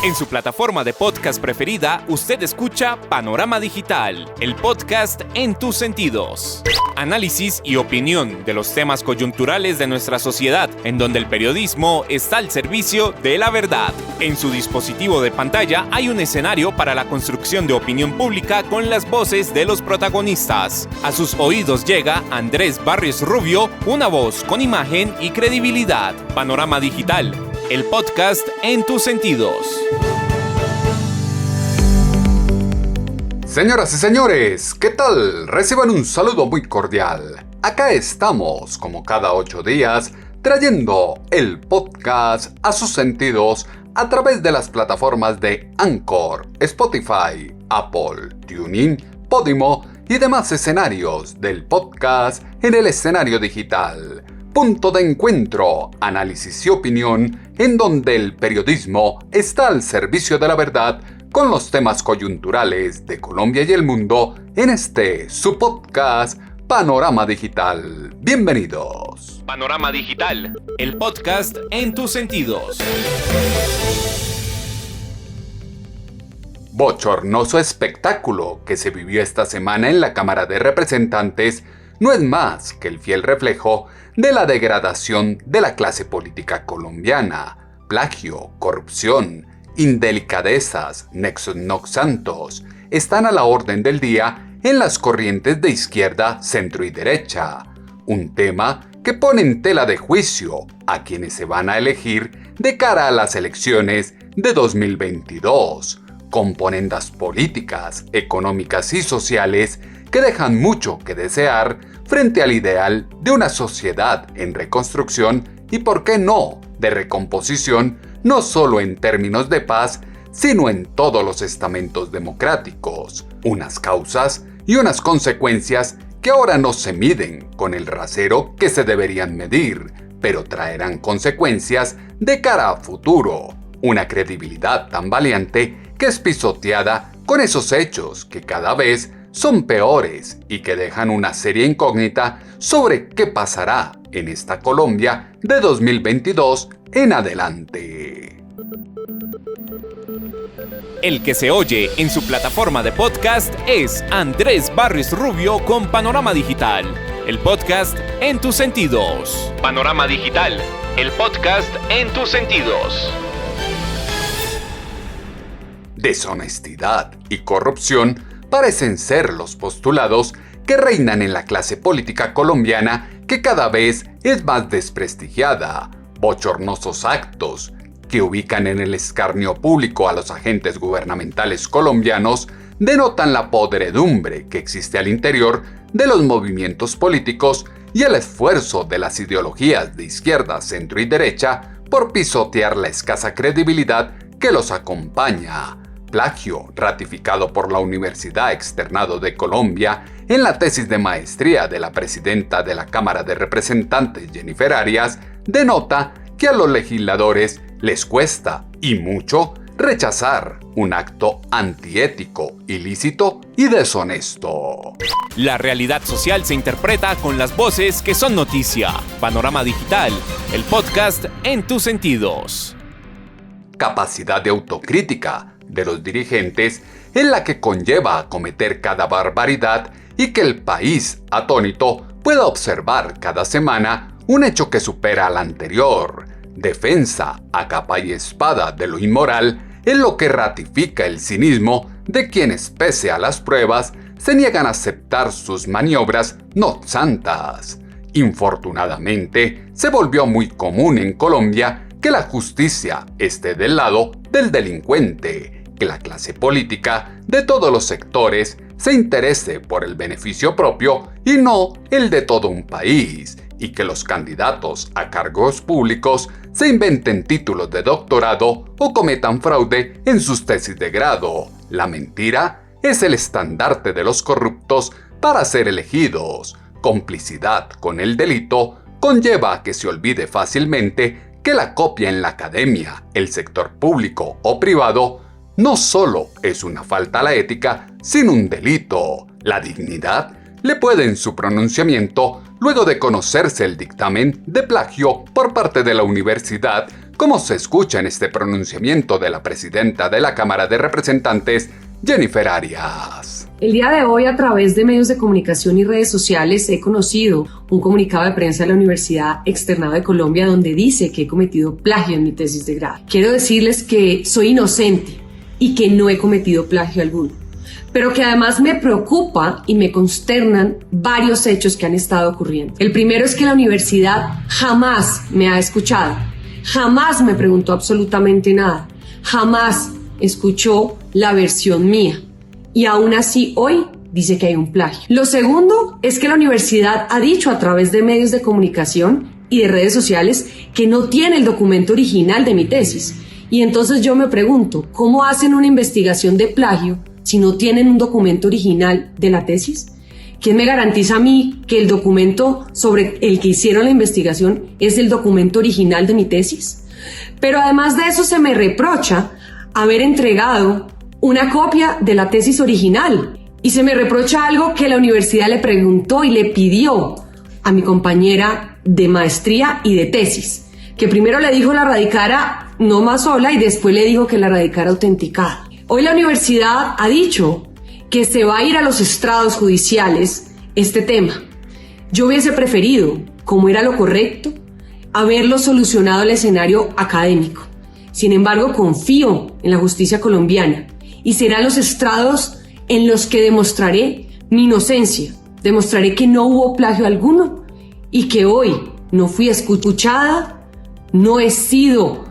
En su plataforma de podcast preferida, usted escucha Panorama Digital, el podcast en tus sentidos. Análisis y opinión de los temas coyunturales de nuestra sociedad, en donde el periodismo está al servicio de la verdad. En su dispositivo de pantalla hay un escenario para la construcción de opinión pública con las voces de los protagonistas. A sus oídos llega Andrés Barrios Rubio, una voz con imagen y credibilidad. Panorama Digital, el podcast en tus sentidos. Señoras y señores, ¿qué tal? Reciban un saludo muy cordial. Acá estamos, como cada 8 días, trayendo el podcast a sus sentidos a través de las plataformas de Anchor, Spotify, Apple, TuneIn, Podimo y demás escenarios del podcast en el escenario digital. Punto de encuentro, análisis y opinión, en donde el periodismo está al servicio de la verdad con los temas coyunturales de Colombia y el mundo en su podcast Panorama Digital. Bienvenidos. Panorama Digital, el podcast en tus sentidos. Bochornoso espectáculo que se vivió esta semana en la Cámara de Representantes no es más que el fiel reflejo de la degradación de la clase política colombiana. Plagio, corrupción, indelicadezas, nexos noxantos están a la orden del día en las corrientes de izquierda, centro y derecha. Un tema que pone en tela de juicio a quienes se van a elegir de cara a las elecciones de 2022. Componendas políticas, económicas y sociales que dejan mucho que desear frente al ideal de una sociedad en reconstrucción y, por qué no, de recomposición, no solo en términos de paz, sino en todos los estamentos democráticos. Unas causas y unas consecuencias que ahora no se miden con el rasero que se deberían medir, pero traerán consecuencias de cara a futuro. Una credibilidad tan valiente que es pisoteada con esos hechos que cada vez son peores y que dejan una seria incógnita sobre qué pasará en esta Colombia de 2022 en adelante. El que se oye en su plataforma de podcast es Andrés Barrios Rubio con Panorama Digital, el podcast en tus sentidos. Panorama Digital, el podcast en tus sentidos. Deshonestidad y corrupción parecen ser los postulados que reinan en la clase política colombiana, que cada vez es más desprestigiada. Bochornosos actos que ubican en el escarnio público a los agentes gubernamentales colombianos denotan la podredumbre que existe al interior de los movimientos políticos y el esfuerzo de las ideologías de izquierda, centro y derecha por pisotear la escasa credibilidad que los acompaña. Plagio ratificado por la Universidad Externado de Colombia en la tesis de maestría de la presidenta de la Cámara de Representantes, Jennifer Arias, denota que a los legisladores les cuesta, y mucho, rechazar un acto antiético, ilícito y deshonesto. La realidad social se interpreta con las voces que son noticia. Panorama Digital, el podcast en tus sentidos. Capacidad de autocrítica de los dirigentes en la que conlleva a cometer cada barbaridad y que el país, atónito, pueda observar cada semana un hecho que supera al anterior. Defensa a capa y espada de lo inmoral es lo que ratifica el cinismo de quienes, pese a las pruebas, se niegan a aceptar sus maniobras no santas. Infortunadamente, se volvió muy común en Colombia que la justicia esté del lado del delincuente, que la clase política de todos los sectores se interese por el beneficio propio y no el de todo un país, y que los candidatos a cargos públicos se inventen títulos de doctorado o cometan fraude en sus tesis de grado. La mentira es el estandarte de los corruptos para ser elegidos. Complicidad con el delito conlleva a que se olvide fácilmente que la copia en la academia, el sector público o privado no solo es una falta a la ética, sino un delito. La dignidad le puede en su pronunciamiento, luego de conocerse el dictamen de plagio por parte de la universidad, como se escucha en este pronunciamiento de la presidenta de la Cámara de Representantes, Jennifer Arias. El día de hoy, a través de medios de comunicación y redes sociales, he conocido un comunicado de prensa de la Universidad Externado de Colombia donde dice que he cometido plagio en mi tesis de grado. Quiero decirles que soy inocente y que no he cometido plagio alguno, pero que además me preocupa y me consternan varios hechos que han estado ocurriendo. El primero es que la universidad jamás me ha escuchado, jamás me preguntó absolutamente nada, jamás escuchó la versión mía y aún así hoy dice que hay un plagio. Lo segundo es que la universidad ha dicho a través de medios de comunicación y de redes sociales que no tiene el documento original de mi tesis. Y entonces yo me pregunto, ¿cómo hacen una investigación de plagio si no tienen un documento original de la tesis? ¿Quién me garantiza a mí que el documento sobre el que hicieron la investigación es el documento original de mi tesis? Pero además de eso se me reprocha haber entregado una copia de la tesis original y se me reprocha algo que la universidad le preguntó y le pidió a mi compañera de maestría y de tesis, que primero le dijo la radicara no más sola y después le dijo que la radicara autenticada. Hoy la universidad ha dicho que se va a ir a los estrados judiciales este tema. Yo hubiese preferido, como era lo correcto, haberlo solucionado el escenario académico. Sin embargo, confío en la justicia colombiana y serán los estrados en los que demostraré mi inocencia, demostraré que no hubo plagio alguno y que hoy no fui escuchada, no he sido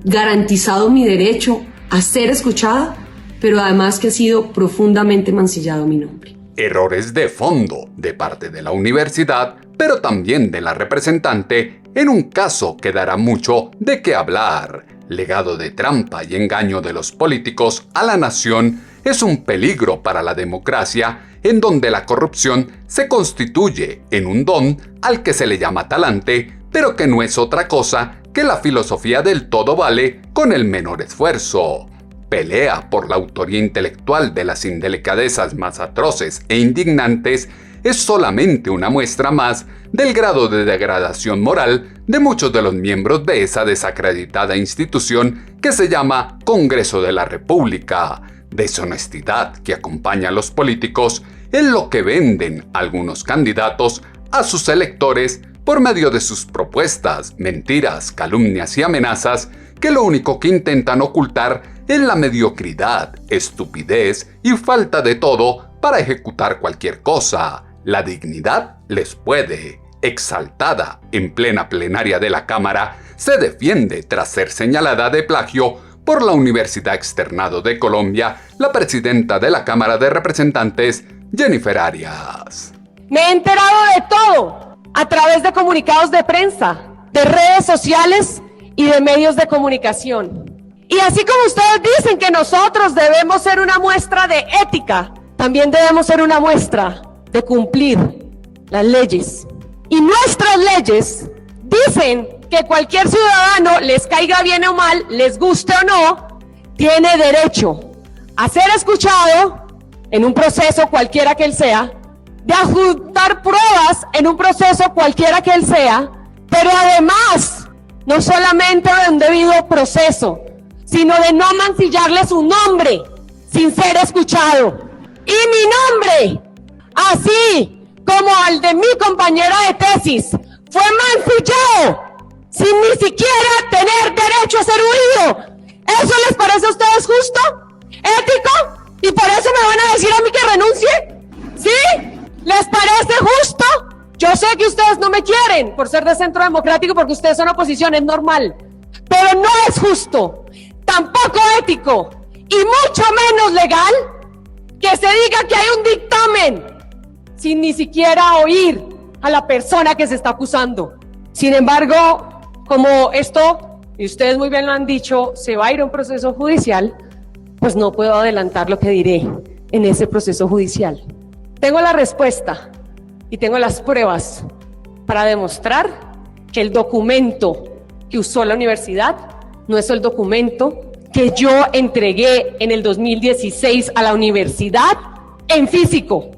garantizado mi derecho a ser escuchada, pero además que ha sido profundamente mancillado mi nombre. Errores de fondo de parte de la universidad, pero también de la representante, en un caso que dará mucho de qué hablar. Legado de trampa y engaño de los políticos a la nación es un peligro para la democracia, en donde la corrupción se constituye en un don al que se le llama talante, pero que no es otra cosa que la filosofía del todo vale con el menor esfuerzo. Pelea por la autoría intelectual de las indelicadezas más atroces e indignantes es solamente una muestra más del grado de degradación moral de muchos de los miembros de esa desacreditada institución que se llama Congreso de la República. Deshonestidad que acompaña a los políticos en lo que venden algunos candidatos a sus electores por medio de sus propuestas, mentiras, calumnias y amenazas que lo único que intentan ocultar es la mediocridad, estupidez y falta de todo para ejecutar cualquier cosa. La dignidad les puede. Exaltada en plena plenaria de la Cámara, se defiende tras ser señalada de plagio por la Universidad Externado de Colombia, la presidenta de la Cámara de Representantes, Jennifer Arias. Me he enterado de todo a través de comunicados de prensa, de redes sociales y de medios de comunicación. Y así como ustedes dicen que nosotros debemos ser una muestra de ética, también debemos ser una muestra de cumplir las leyes. Y nuestras leyes dicen que cualquier ciudadano, les caiga bien o mal, les guste o no, tiene derecho a ser escuchado en un proceso cualquiera que él sea, de adjuntar pruebas en un proceso cualquiera que él sea, pero además, no solamente de un debido proceso, sino de no mancillarle su nombre sin ser escuchado. Y mi nombre, así como al de mi compañera de tesis, fue mancillado sin ni siquiera tener derecho a ser oído. ¿Eso les parece a ustedes justo? ¿Ético? ¿Y por eso me van a decir a mí que renuncie? ¿Sí? ¿Les parece justo? Yo sé que ustedes no me quieren por ser de Centro Democrático, porque ustedes son oposición, es normal. Pero no es justo, tampoco ético, y mucho menos legal, que se diga que hay un dictamen sin ni siquiera oír a la persona que se está acusando. Sin embargo, como esto, y ustedes muy bien lo han dicho, se va a ir a un proceso judicial, pues no puedo adelantar lo que diré en ese proceso judicial. Tengo la respuesta y tengo las pruebas para demostrar que el documento que usó la universidad no es el documento que yo entregué en el 2016 a la universidad en físico,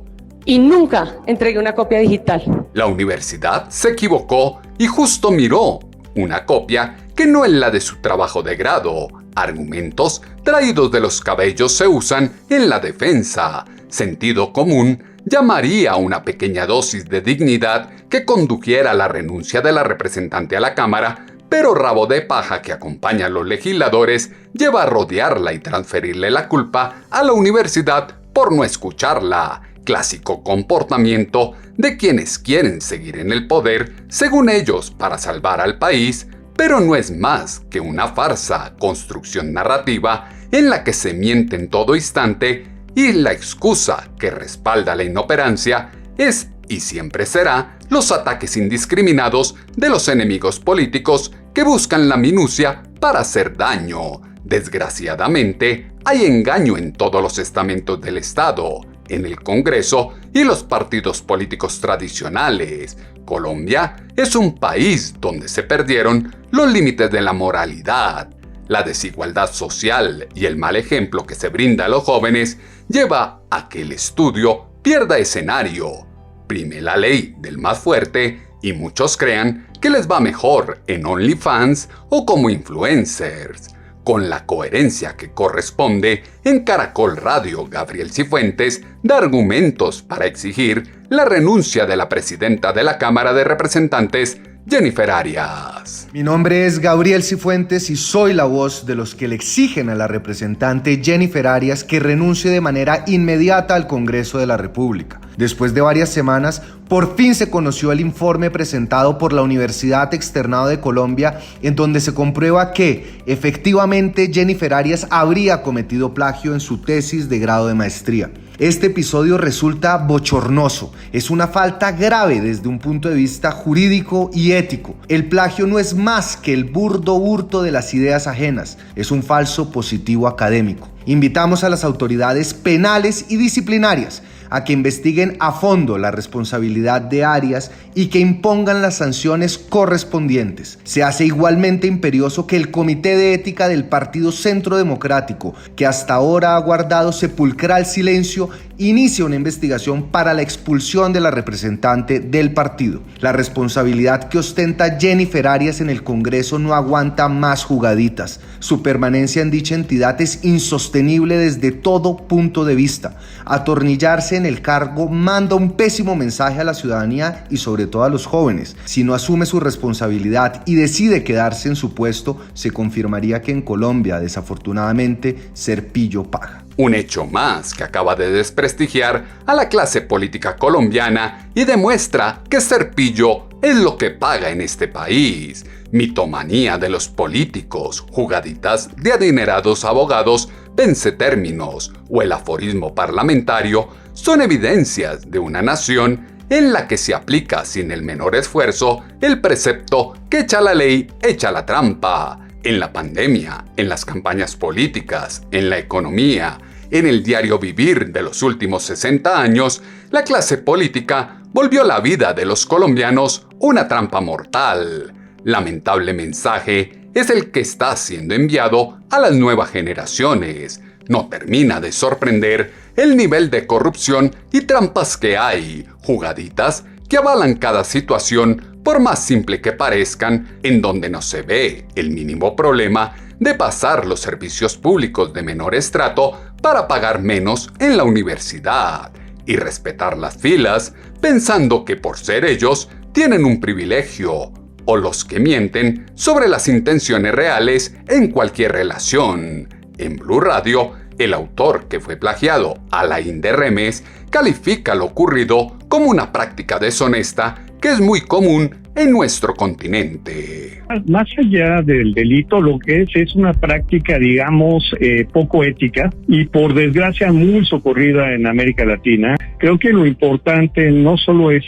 y nunca entregué una copia digital. La universidad se equivocó y justo miró una copia que que no es la de su trabajo de grado. Argumentos traídos de los cabellos se usan en la defensa. Sentido común llamaría a una pequeña dosis de dignidad que condujera a la renuncia de la representante a la Cámara, pero rabo de paja que acompaña a los legisladores lleva a rodearla y transferirle la culpa a la universidad por no escucharla. Clásico comportamiento de quienes quieren seguir en el poder, según ellos, para salvar al país, pero no es más que una farsa construcción narrativa en la que se miente en todo instante y la excusa que respalda la inoperancia es y siempre será los ataques indiscriminados de los enemigos políticos que buscan la minucia para hacer daño. Desgraciadamente, hay engaño en todos los estamentos del Estado, en el Congreso y los partidos políticos tradicionales. Colombia es un país donde se perdieron los límites de la moralidad. La desigualdad social y el mal ejemplo que se brinda a los jóvenes lleva a que el estudio pierda escenario. Prime la ley del más fuerte y muchos crean que les va mejor en OnlyFans o como influencers. Con la coherencia que corresponde, en Caracol Radio, Gabriel Cifuentes da argumentos para exigir la renuncia de la presidenta de la Cámara de Representantes, Jennifer Arias. Mi nombre es Gabriel Cifuentes y soy la voz de los que le exigen a la representante Jennifer Arias que renuncie de manera inmediata al Congreso de la República. Después de varias semanas, por fin se conoció el informe presentado por la Universidad Externado de Colombia, en donde se comprueba que, efectivamente, Jennifer Arias habría cometido plagio en su tesis de grado de maestría. Este episodio resulta bochornoso, es una falta grave desde un punto de vista jurídico y ético. El plagio no es más que el burdo hurto de las ideas ajenas, es un falso positivo académico. Invitamos a las autoridades penales y disciplinarias a que investiguen a fondo la responsabilidad de Arias y que impongan las sanciones correspondientes. Se hace igualmente imperioso que el Comité de Ética del Partido Centro Democrático, que hasta ahora ha guardado sepulcral silencio, inicie una investigación para la expulsión de la representante del partido. La responsabilidad que ostenta Jennifer Arias en el Congreso no aguanta más jugaditas. Su permanencia en dicha entidad es insostenible desde todo punto de vista. Atornillarse en el cargo manda un pésimo mensaje a la ciudadanía y sobre todo a los jóvenes. Si no asume su responsabilidad y decide quedarse en su puesto, se confirmaría que en Colombia, desafortunadamente, ser pillo paga. Un hecho más que acaba de desprestigiar a la clase política colombiana y demuestra que ser pillo es lo que paga en este país. Mitomanía de los políticos, jugaditas de adinerados abogados, vencetérminos o el aforismo parlamentario son evidencias de una nación en la que se aplica sin el menor esfuerzo el precepto que echa la ley, echa la trampa. En la pandemia, en las campañas políticas, en la economía, en el diario vivir de los últimos 60 años, la clase política volvió la vida de los colombianos una trampa mortal. Lamentable mensaje es el que está siendo enviado a las nuevas generaciones. No termina de sorprender el nivel de corrupción y trampas que hay, jugaditas que avalan cada situación por más simple que parezcan, en donde no se ve el mínimo problema de pasar los servicios públicos de menor estrato para pagar menos en la universidad y respetar las filas pensando que por ser ellos tienen un privilegio, o los que mienten sobre las intenciones reales en cualquier relación. En Blue Radio, el autor que fue plagiado, Alain de Remes, califica lo ocurrido como una práctica deshonesta que es muy común en nuestro continente. Más allá del delito, lo que es una práctica, digamos, poco ética y por desgracia muy socorrida en América Latina. Creo que lo importante no solo es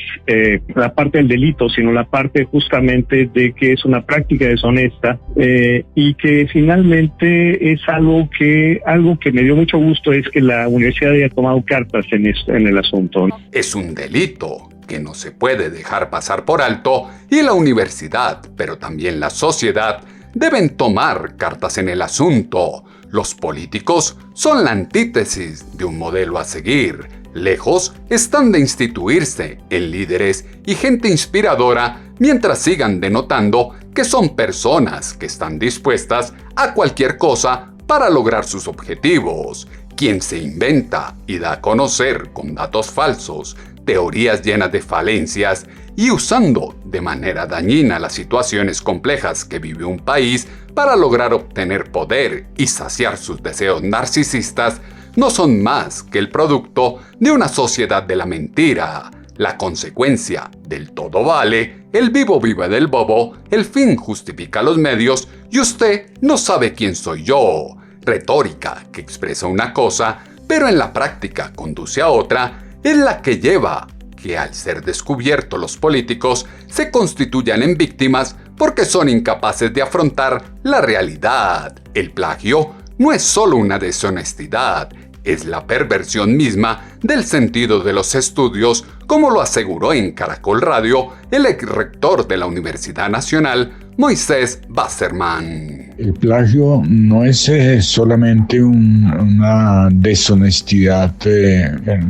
la parte del delito, sino la parte justamente de que es una práctica deshonesta y que finalmente es algo que me dio mucho gusto es que la universidad haya tomado cartas en el asunto. Es un delito que no se puede dejar pasar por alto y la universidad, pero también la sociedad, deben tomar cartas en el asunto. Los políticos son la antítesis de un modelo a seguir. Lejos están de instituirse en líderes y gente inspiradora mientras sigan denotando que son personas que están dispuestas a cualquier cosa para lograr sus objetivos. Quien se inventa y da a conocer con datos falsos, teorías llenas de falencias y usando de manera dañina las situaciones complejas que vive un país para lograr obtener poder y saciar sus deseos narcisistas, no son más que el producto de una sociedad de la mentira, la consecuencia del todo vale, el vivo vive del bobo, el fin justifica los medios y usted no sabe quién soy yo. Retórica que expresa una cosa, pero en la práctica conduce a otra, es la que lleva que al ser descubiertos los políticos se constituyan en víctimas porque son incapaces de afrontar la realidad. El plagio no es solo una deshonestidad, es la perversión misma del sentido de los estudios, como lo aseguró en Caracol Radio el exrector de la Universidad Nacional, Moisés Wasserman. El plagio no es solamente una deshonestidad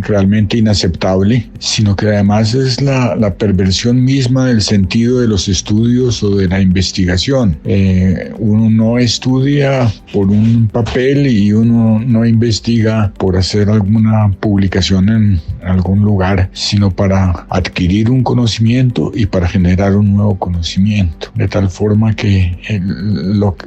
realmente inaceptable, sino que además es la perversión misma del sentido de los estudios o de la investigación. Uno no estudia por un papel y uno no investiga por hacer alguna publicación en algún lugar, sino para adquirir un conocimiento y para generar un nuevo conocimiento. De tal forma que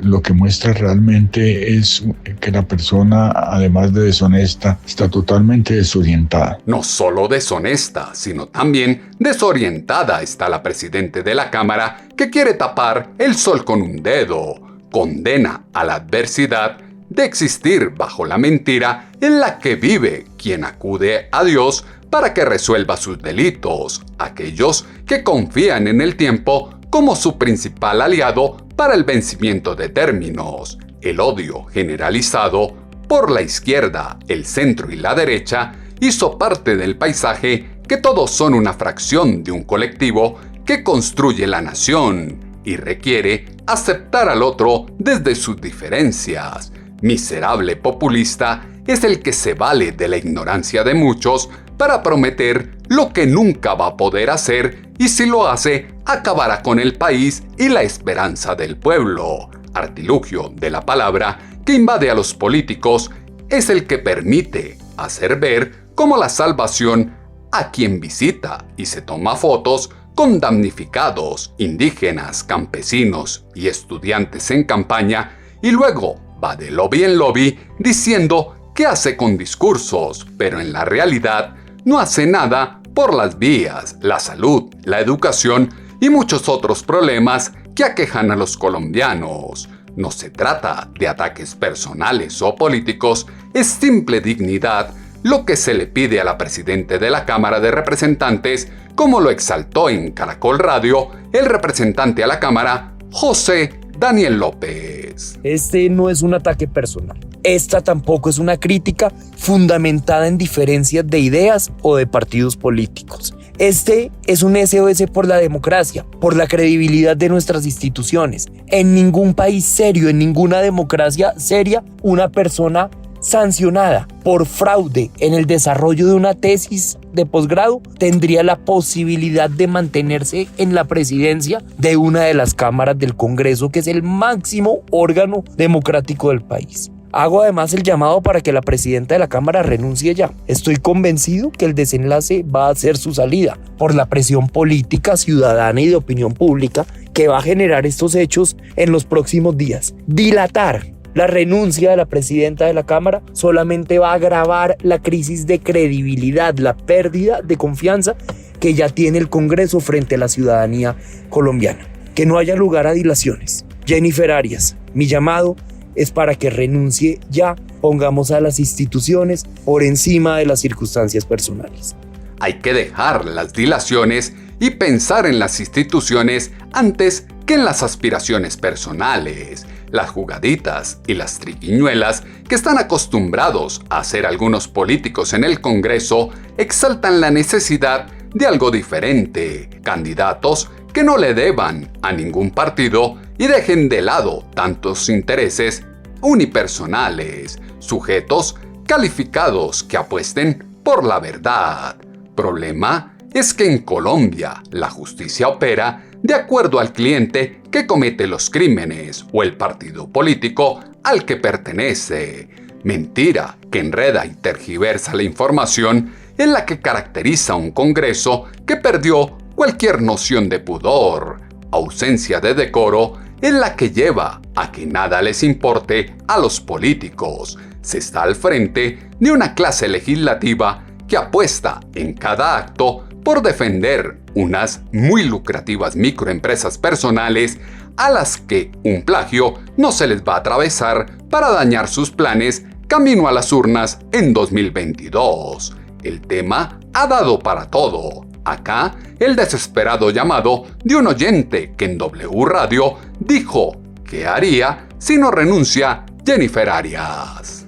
lo que muestra realmente es que la persona, además de deshonesta, está totalmente desorientada. No solo deshonesta, sino también desorientada está la presidenta de la Cámara, que quiere tapar el sol con un dedo. Condena a la adversidad de existir bajo la mentira en la que vive quien acude a Dios para que resuelva sus delitos, aquellos que confían en el tiempo como su principal aliado para el vencimiento de términos. El odio generalizado por la izquierda, el centro y la derecha hizo parte del paisaje que todos son una fracción de un colectivo que construye la nación y requiere aceptar al otro desde sus diferencias. Miserable populista es el que se vale de la ignorancia de muchos para prometer lo que nunca va a poder hacer y si lo hace, acabará con el país y la esperanza del pueblo. Artilugio de la palabra que invade a los políticos es el que permite hacer ver como la salvación a quien visita y se toma fotos con damnificados, indígenas, campesinos y estudiantes en campaña y luego va de lobby en lobby diciendo que hace con discursos, pero en la realidad no hace nada por las vías, la salud, la educación y muchos otros problemas que aquejan a los colombianos. No se trata de ataques personales o políticos, es simple dignidad lo que se le pide a la presidenta de la Cámara de Representantes, como lo exaltó en Caracol Radio el representante a la Cámara, José Daniel López. Este no es un ataque personal. Esta tampoco es una crítica fundamentada en diferencias de ideas o de partidos políticos. Este es un SOS por la democracia, por la credibilidad de nuestras instituciones. En ningún país serio, en ninguna democracia seria, una persona sancionada por fraude en el desarrollo de una tesis de posgrado tendría la posibilidad de mantenerse en la presidencia de una de las cámaras del Congreso, que es el máximo órgano democrático del país. Hago además el llamado para que la presidenta de la Cámara renuncie ya. Estoy convencido que el desenlace va a ser su salida por la presión política, ciudadana y de opinión pública que va a generar estos hechos en los próximos días. Dilatar la renuncia de la presidenta de la Cámara solamente va a agravar la crisis de credibilidad, la pérdida de confianza que ya tiene el Congreso frente a la ciudadanía colombiana. Que no haya lugar a dilaciones. Jennifer Arias, mi llamado es para que renuncie ya, pongamos a las instituciones por encima de las circunstancias personales. Hay que dejar las dilaciones y pensar en las instituciones antes que en las aspiraciones personales, las jugaditas y las triquiñuelas que están acostumbrados a hacer algunos políticos en el Congreso exaltan la necesidad de algo diferente, candidatos que no le deban a ningún partido y dejen de lado tantos intereses unipersonales, sujetos calificados que apuesten por la verdad. Problema es que en Colombia la justicia opera de acuerdo al cliente que comete los crímenes o el partido político al que pertenece. Mentira que enreda y tergiversa la información en la que caracteriza un Congreso que perdió cualquier noción de pudor, ausencia de decoro, en la que lleva a que nada les importe a los políticos. Se está al frente de una clase legislativa que apuesta en cada acto por defender unas muy lucrativas microempresas personales a las que un plagio no se les va a atravesar para dañar sus planes camino a las urnas en 2022. El tema ha dado para todo. Acá, el desesperado llamado de un oyente que en W Radio dijo qué haría si no renuncia Jennifer Arias.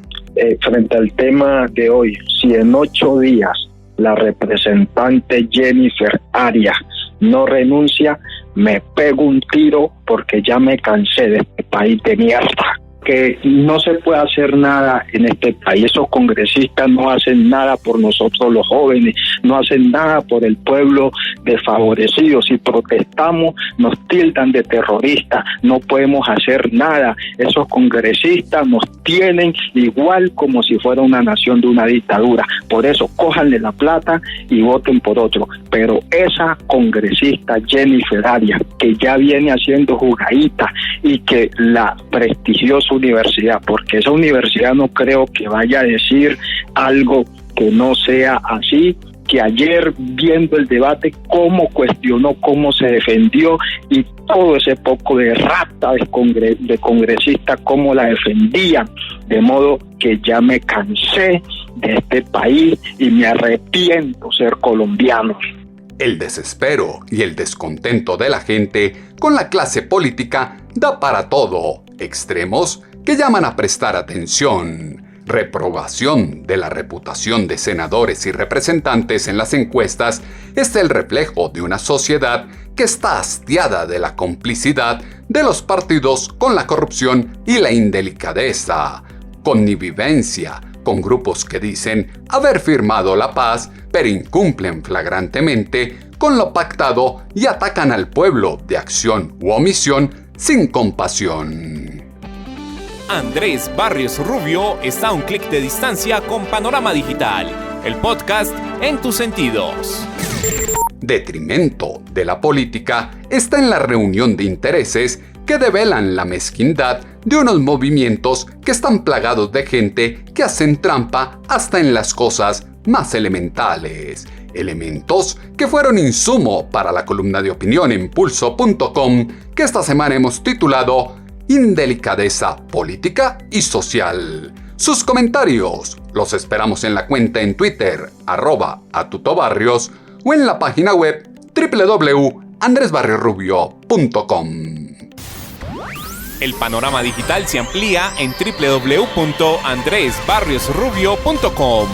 Frente al tema de hoy, si en 8 días la representante Jennifer Arias no renuncia, me pego un tiro porque ya me cansé de este país de mierda. Que no se puede hacer nada en este país. Esos congresistas no hacen nada por nosotros los jóvenes, no hacen nada por el pueblo desfavorecido. Si protestamos, nos tildan de terroristas, no podemos hacer nada. Esos congresistas nos tienen igual como si fuera una nación de una dictadura. Por eso, cójanle la plata y voten por otro. Pero esa congresista Jennifer Arias, que ya viene haciendo jugadita y que la prestigiosa universidad, porque esa universidad no creo que vaya a decir algo que no sea así, que ayer viendo el debate, cómo cuestionó, cómo se defendió y todo ese poco de rata de congresista, cómo la defendían, de modo que ya me cansé de este país y me arrepiento ser colombiano. El desespero y el descontento de la gente con la clase política da para todo. Extremos que llaman a prestar atención. Reprobación de la reputación de senadores y representantes en las encuestas es el reflejo de una sociedad que está hastiada de la complicidad de los partidos con la corrupción y la indelicadeza. Connivencia con grupos que dicen haber firmado la paz, pero incumplen flagrantemente con lo pactado y atacan al pueblo de acción u omisión sin compasión. Andrés Barrios Rubio está a un clic de distancia con Panorama Digital, el podcast en tus sentidos. Detrimento de la política está en la reunión de intereses que develan la mezquindad de unos movimientos que están plagados de gente que hacen trampa hasta en las cosas más elementales. Elementos que fueron insumo para la columna de opinión en Pulso.com que esta semana hemos titulado Indelicadeza política y social. Sus comentarios los esperamos en la cuenta en Twitter @atutobarrios o en la página web www.andresbarriosrubio.com. El panorama digital se amplía en www.andresbarriosrubio.com.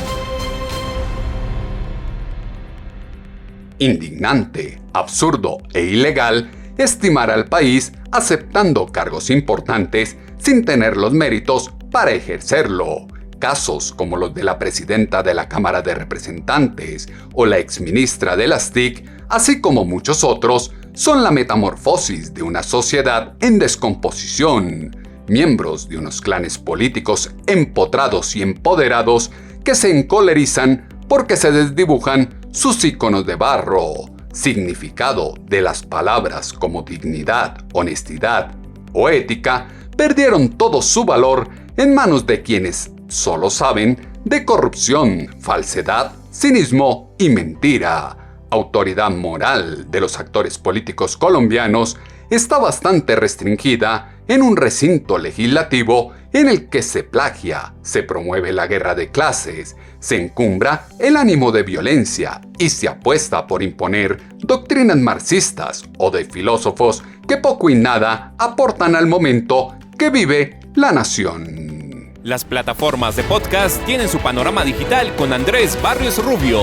Indignante, absurdo e ilegal estimar al país aceptando cargos importantes sin tener los méritos para ejercerlo. Casos como los de la presidenta de la Cámara de Representantes o la exministra de las TIC, así como muchos otros, son la metamorfosis de una sociedad en descomposición, miembros de unos clanes políticos empotrados y empoderados que se encolerizan porque se desdibujan sus íconos de barro. Significado de las palabras como dignidad, honestidad o ética perdieron todo su valor en manos de quienes solo saben de corrupción, falsedad, cinismo y mentira. Autoridad moral de los actores políticos colombianos está bastante restringida en un recinto legislativo en el que se plagia, se promueve la guerra de clases, se encumbra el ánimo de violencia y se apuesta por imponer doctrinas marxistas o de filósofos que poco y nada aportan al momento que vive la nación. Las plataformas de podcast tienen su panorama digital con Andrés Barrios Rubio.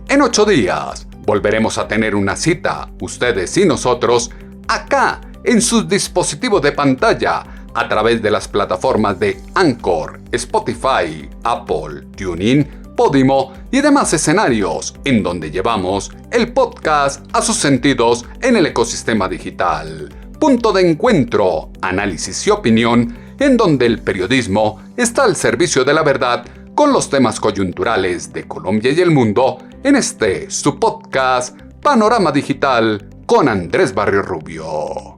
En 8 días volveremos a tener una cita, ustedes y nosotros, acá en sus dispositivos de pantalla, a través de las plataformas de Anchor, Spotify, Apple, TuneIn, Podimo y demás escenarios en donde llevamos el podcast a sus sentidos en el ecosistema digital. Punto de encuentro, análisis y opinión en donde el periodismo está al servicio de la verdad con los temas coyunturales de Colombia y el mundo en este su podcast Panorama Digital con Andrés Barrios Rubio.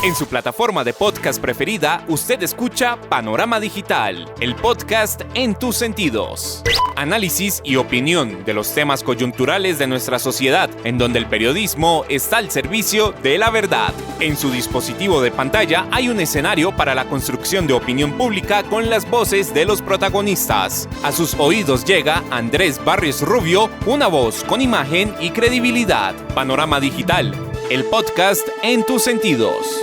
En su plataforma de podcast preferida, usted escucha Panorama Digital, el podcast en tus sentidos. Análisis y opinión de los temas coyunturales de nuestra sociedad, en donde el periodismo está al servicio de la verdad. En su dispositivo de pantalla hay un escenario para la construcción de opinión pública con las voces de los protagonistas. A sus oídos llega Andrés Barrios Rubio, una voz con imagen y credibilidad. Panorama Digital, el podcast en tus sentidos.